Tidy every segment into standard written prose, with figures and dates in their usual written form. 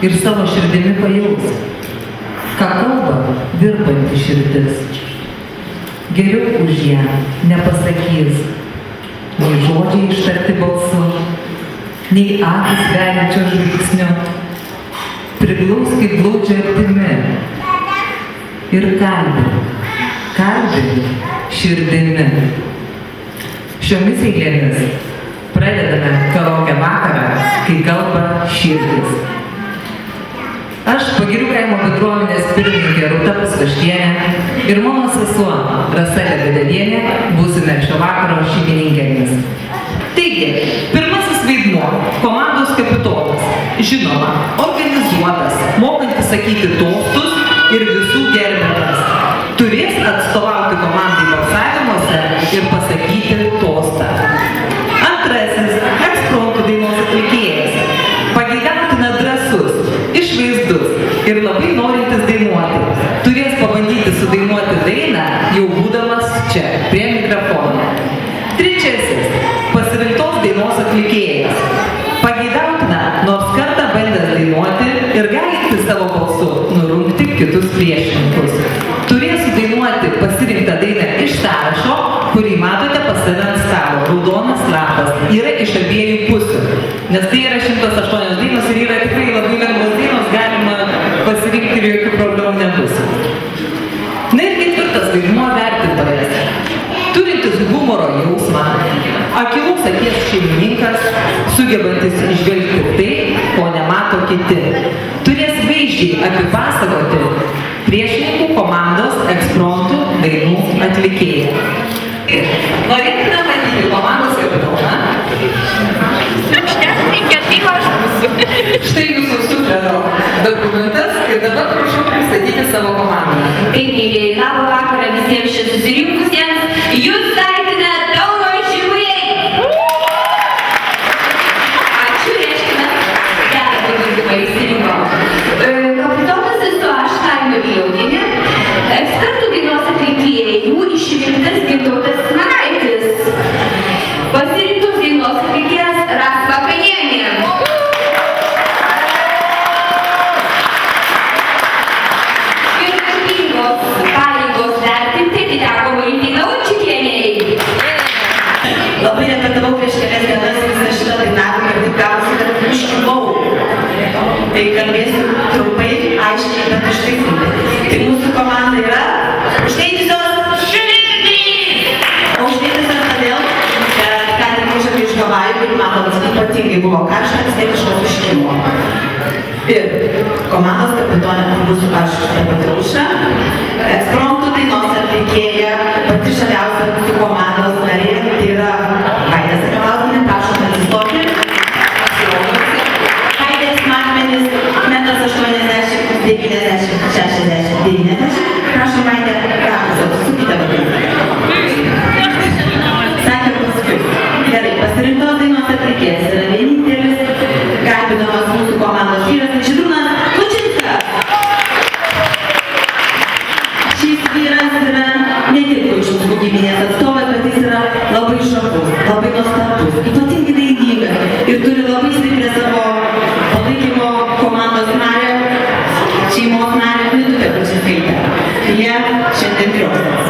ir savo širdimi pajaus, ką kalba virpanti širdis. Geriau už ją nepasakys, nei žodžiai ištarti balsu, nei akys veriančio žvilgsniu. Priglaus kaip glaudžia artimi ir kalbi širdimi. Šiomis eilėmis pradedame karaoke vakarą, kai kalba širdis. Aš Pagirių kaimo bendruomenės pirmininkė Rūta Pusvaštienė ir mano sesuo Rasa Lebedevienė būsime šio vakaro šeimininkėmis. Taigi, pirmasis vaidmuo – komandos kapitonas. Žinoma, organizuotas, mokantis sakyti tostus ir visų gerbiamas. Turės atstovauti komandai balsavimuose ir pasakyti tostą. Antrasis – ekspromtų dainos atlikėjas. Pageidautina drąsus, išvaizdus ir labai norintis dainuoti. Turės pabandyti sudainuoti dainą, jau būdamas čia, prie mikrofono. Trečiasis – pasirinktos dainos atlikėjas. Pageidautina, nors kartą bandęs dainuoti ir galinti savo balsu nurungti kitus priešininkus. Turės sudainuoti pasirinktą dainą iš sąrašo, kurį matote pas save ant stalo. Raudonas lapas yra iš abiejų pusių, nes tai yra 108 dainos ir yra tikrai labai lengvos dainos, galima pasirinkti ir jokių problemų nebus. Na ir ketvirtas vaidmuo – vertintojas. Turintis humoro jausmą, akylus akies šeimininkas, sugebantis išvelgti tai, ko nemato kiti. Turės vaizdžiai apipasakoti priešininkų komandos ekspromtų dainų atlikėją. Norėtume matyti komandos kapitoną. Štai jūsų suflero dokumentas ir dabar prašau pristatyti savo komandą. Taigi, mėlyjeji, labą vakarą visiems čia susirinkusiems. Jūs sveikina Tauro Šiauliai. Ačiū, reiškime, gerą pagundimą įsirinko. Kapitonas esu aš, Laima Viliaudienė, ekspertų dainos atlikėjų išrinktas Gintautas Smanaitis. Pasirinktos dainos atlikėjas Rasa Kanienė. Pareigos vertinti atiteko Vaidai Naučikienei. Labai repetavau prieš kelias dienas visą šitą dainavimą ir taip gavosi, kad iškibau. Tai kalbėsiu trumpai, aiškiai, bet užtikrinti. Tai mūsų komanda yra užteidusios širdį. O užteidusios todėl, kad ką tik grįžome iš Havajų, kaip matot, ypatingai buvo karšta, vis tiek kažkas užkimo. Ir komandos kapitonė būsiu aš, Patruša, ekspromtų dainos atlikėja, pati žaviausia mūsų komandos narė, tai yra Vaida Sakalauskienė, prašom atsistoti. Vaidės matmenis, 1,80 m, 90, 60, 90. Prašom Vaidė, atsisukite vadinti. Sakė paskui. Gerai, pasirinktos dainos atlikėjas yra vienintelis, kalbinamas mūsų komandos vyras Žydrūnas Kučinskas. Šis vyras yra ne tik Kučinskų giminės atstovas, bet jis yra labai žavus, labai nuostabus, ypatingai dainingas ir turi labai stiprią savo palaikymo komandos narę, šeimos narę Vidutę Kučinskaitę. Jie šiandien triosas.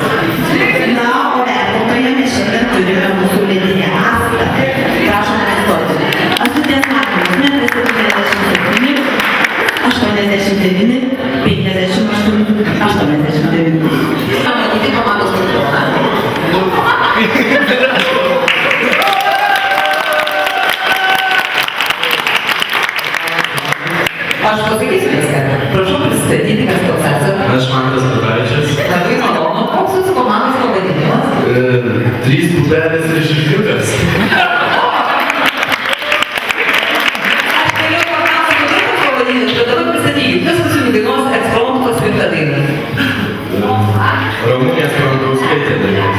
Na, o vertintoje mes šiandien turime mūsų ledinę Astą. Prašom atsistoti. Astutės matmenis, 1,77 m, 89, 58, 89. Matyti komandos kapitoną. Aš pasakysiu viską. Prašau pristatyti, kas toks esate. Aš Mantas Petravičius. Labai malonu. Koks jūsų komandos pavadinimas? 3 pupelės ir šešliukas. Aš galėjau paklausti, kokios pavadinimas, bet dabar pristatykit. Kas jūsų dainos ekspromtų pasirinkta daina? Ramunės Prankauskaitė dainos.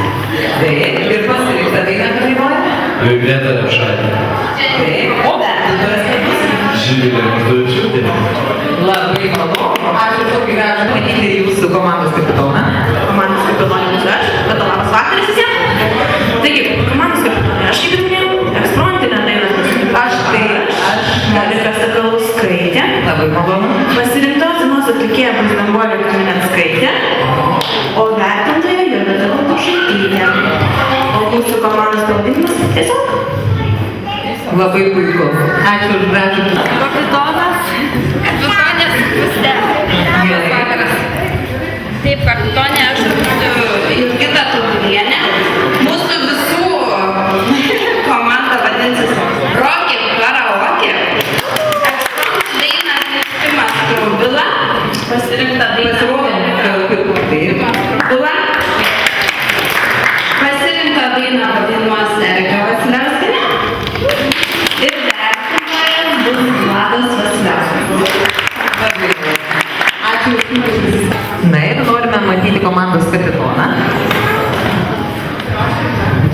Taip, ir pasirinkta daina, ką dainuoja? Greta Repšaitė. Taip, o vertintojas kaip bus? Živilė Matuvičiūtė. Labai malonu. Ačiū tokį gražų matyti jūsų komandos kapitoną. Komandos kapitonė mūsų aš, bet labas vakaras visiems. Taigi, komandos kapitonė, aš kaip ir minėjau, ekspromptinę dainą. Aš Vaida Sakalauskaitė. labai malonu. atlikėja bus Danguolė Kamilenskaitė, o vertintoja Jolita Baltušaitytė. O mūsų komandos pavadinimas tiesiog. Labai puiku. Ačiū už gražų. Kapitonas. Kapitonės pusė. Labas vakaras. Taip, kapitonė, aš Jurgita Tubulienė. Mūsų visų komanda vadinsis Rocky Karaoke. Daina Timas Trubila. Pasirinkta daina. Pasirinkta daina vadinimas Erika Vasiliauskienė. Ir vertintojas bus Vladas Vasiliauskas. Ačiū už jūsų. Na ir norime matyti komandos kapitoną.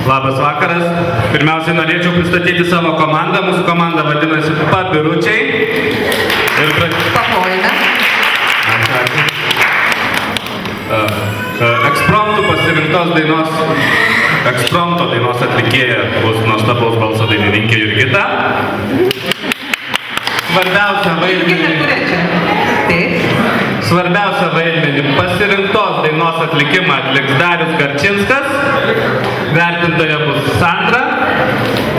Labas vakaras. Pirmiausiai norėčiau pristatyti savo komandą. Mūsų komanda vadinasi Papiručiai. Ir Paplojame. Ekspromtų pasirinktos ekspromto dainos atlikėja bus nuostabaus balso dainininkė Jurgita. Svarbiausią vaidmenį pasirinktos dainos atlikimą atliks Darius Garčinskas, vertintoja bus Sandra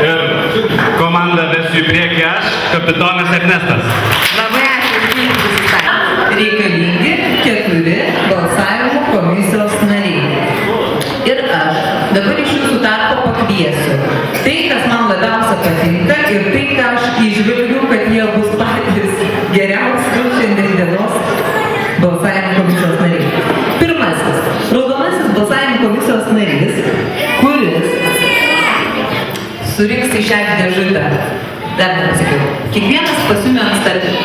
ir komandą vesiu į priekį aš, kapitonas Ernestas. Labai ačiū už jūsų prisistatymą. Reikalingi 4 balsavimo komisijos nariai. Ir aš dabar iš jūsų tarpo pakviesiu. Tai, kas man labiausia patinka ir tai, ką aš įžvelgiu, kad jie bus patys geriausi šiandien dienos balsavimo komisijos nariai. Pirmasis, raudonasis balsavimo komisijos narys, kuris surinks į šią dėžutę. Dar nepasakiau.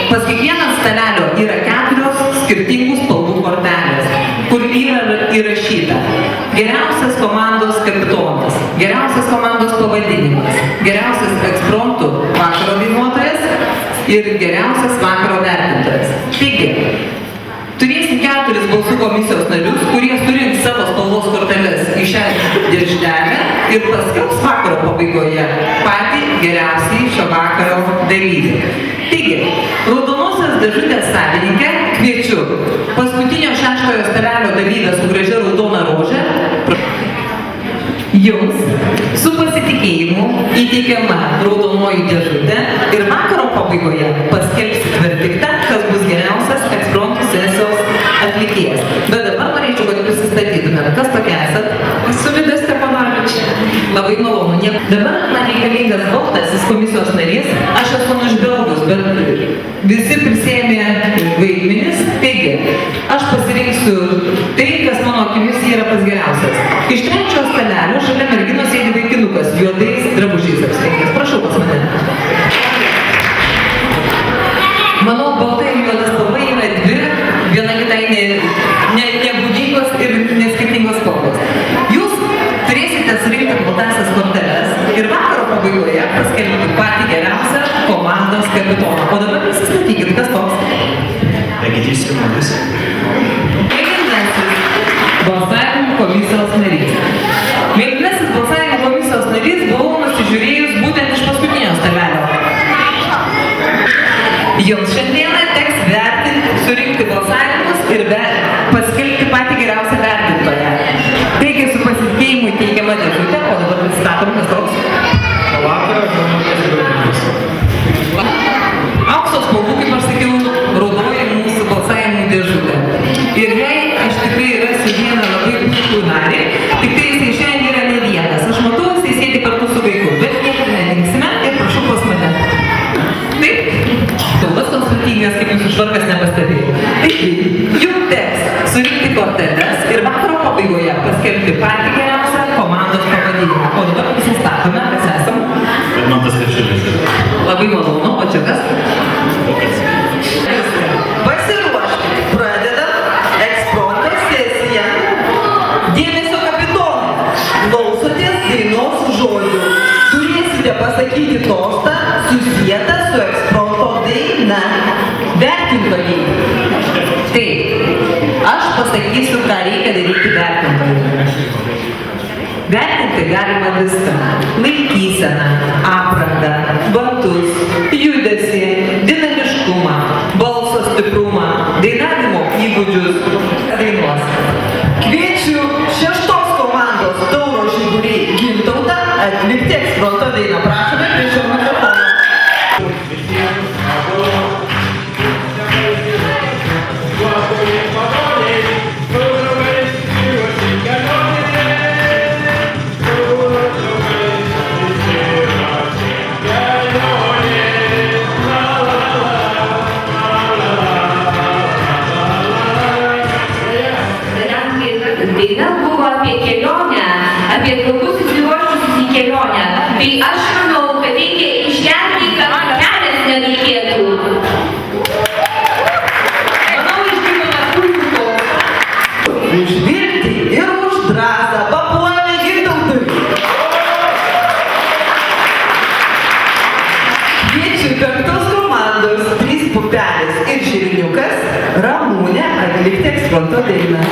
Pas kiekvieną stalelio yra 4 skirtingų spalvų kortelės, kur yra įrašyta geriausias komandos kapitonas, geriausias komandos pavadinimas, geriausias ekspromtų vakaro dainuotojas ir geriausias vakaro vertintojas. Taigi, turėsim 4 balsų komisijos narius, kurie surinks savo spalvos korteles į šią dėždelę ir paskelbs vakaro pabaigoje patį geriausiai šio vakaro dalyvį. Taigi, raudonosios dėžutės savininkę kviečiu paskutinio 6 stalelio dalyvę su gražia raudona rože. Jums su pasitikėjimu įteikiama raudonoji dėžutė ir vakaro pabaigoje paskelbsit verdiktą, kas bus geriausias ekspromtų sesijos atlikėjas. Bet dabar norėčiau, kad prisistatytumėt. Kas tokia esat? Esu Vida Steponavičė. Labai malonu. Dabar man reikalingas baltasis komisijos narys. Aš esu nužvelgus, bet visi prisėmė vaidmenis. Taigi, aš pasirinksiu tai, kas mano akimis yra pats geriausias. Iš 3 stalelio šalia merginos sėdi vaikinukas, juodais drabužiais apsirengęs. Prašau pas mane. Manau, baltai ir juodas spalva yra 2, viena kitai nebūdingos ir neskirtingos spalvos. Jūs turėsite surinkti baltasias korteles ir vakaro pabaigoje paskelbti patį geriausią komandos kapitoną. O dabar prisistatykit, kas toks? Egidijus Simonis. Balsavimo komisijos narys. Mėlynasis balsavimo komisijos narys buvau nusižiūrėjus būtent iš paskutinio stalelio. Jums šiandieną teks surinkti balsavimus ir paskelbti patį geriausią vertintoją. Taigi su pasitikėjimu teikiama dėžutė, o dabar pristatom kas toks. Aukso spalvų, kaip aš sakiau, raudoji mūsų balsavimų dėžutė. Ir jei aš tikrai rasiu vieną labai puikų narį, tik tai jisai šiandien yra ne vienas. Aš matau, jisai sėdi kartu su vaiku, bet niekur nedinksime ir prašau pas mane. Taip, kalbas konstruktyvinės, kaip jūsų švarkas nepastebėjo. Taigi, jums teks surinkti korteles ir vakaro pabaigoje paskelbti patį geriausią komandos pavadinimą. O dabar prisistatome, kas esam. Edmondas Kačiulis. Labai malonu, o čia kas? Pasiruoškite, pradedam ekspromto sesiją. Dėmesio kapitonai, klausotės dainos žodžių. Turėsite pasakyti tostą susietą su ekspromto daina. Vertintojai. Taip, aš pasakysiu, ką reikia daryti vertintojai. Vertinti galima viską. Laikyseną, aprangą, batus, judesį, dinamiškumą, balso stiprumą, dainavimo įgūdžius dainuos. Kviečiu 6 komandos Tauro Žiguliai Gintautą atlikti eksproto dainą. Prašome prie šio mikrofono. Daina buvo apie kelionę, apie draugus susiruošusius į kelionę. Tai aš manau, kad reikia išgerti, kad kelias nereikėtų. Manau, išgirdome puikų. Už viltį ir už drąsą paplojame Gintautui. Kviečiu 5 komandos 3 pupelės ir žirniukas Ramūnę atlikti eksproto dainą.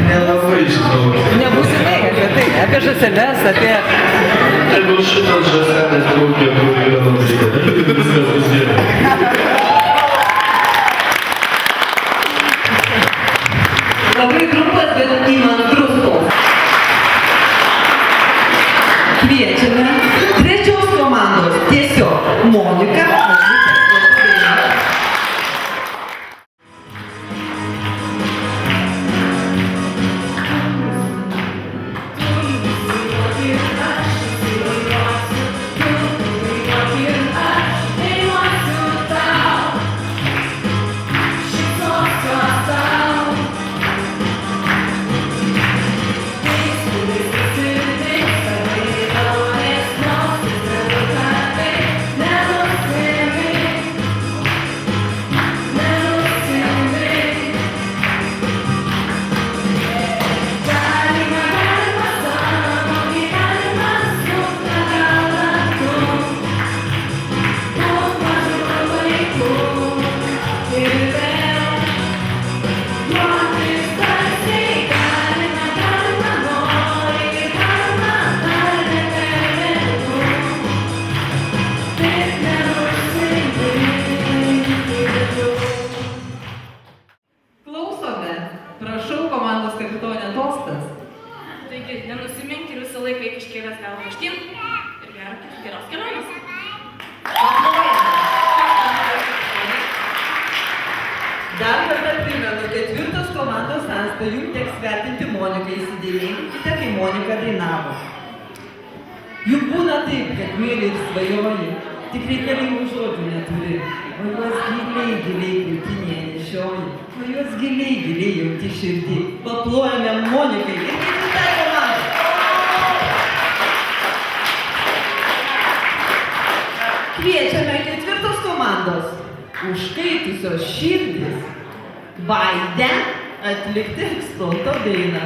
Nelabai žinau. Nebūsimai apie tai, apie žąseles, apie... Jeigu šitas žąselės traukia, kur yra nuotaika, viskas bus gerai. Labai trumpas, bet įmantrus toks. Kviečiame 3 komandos tiesiog Monika. Prašau komandos kapitonė Tostas. Taigi, nenusiminkti ir visą laiką eik iškėlęs galvą aukštyn ir geros kelionės. Dar kartą primenu, 4 komandos sąstą jums teks vertinti Moniką. Įsidėlinkite, kai Monika dainavo. Juk būna taip, kad myli ir svajoji, tik reikalingų žodžių neturi, o juos giliai krūtinėje nešioji, o juos giliai jauti širdį. Paplojame Monikai ir kitai komandai. Kviečiame 4 komandos užkaitusios širdis Vaidę atlikti eksproto dainą.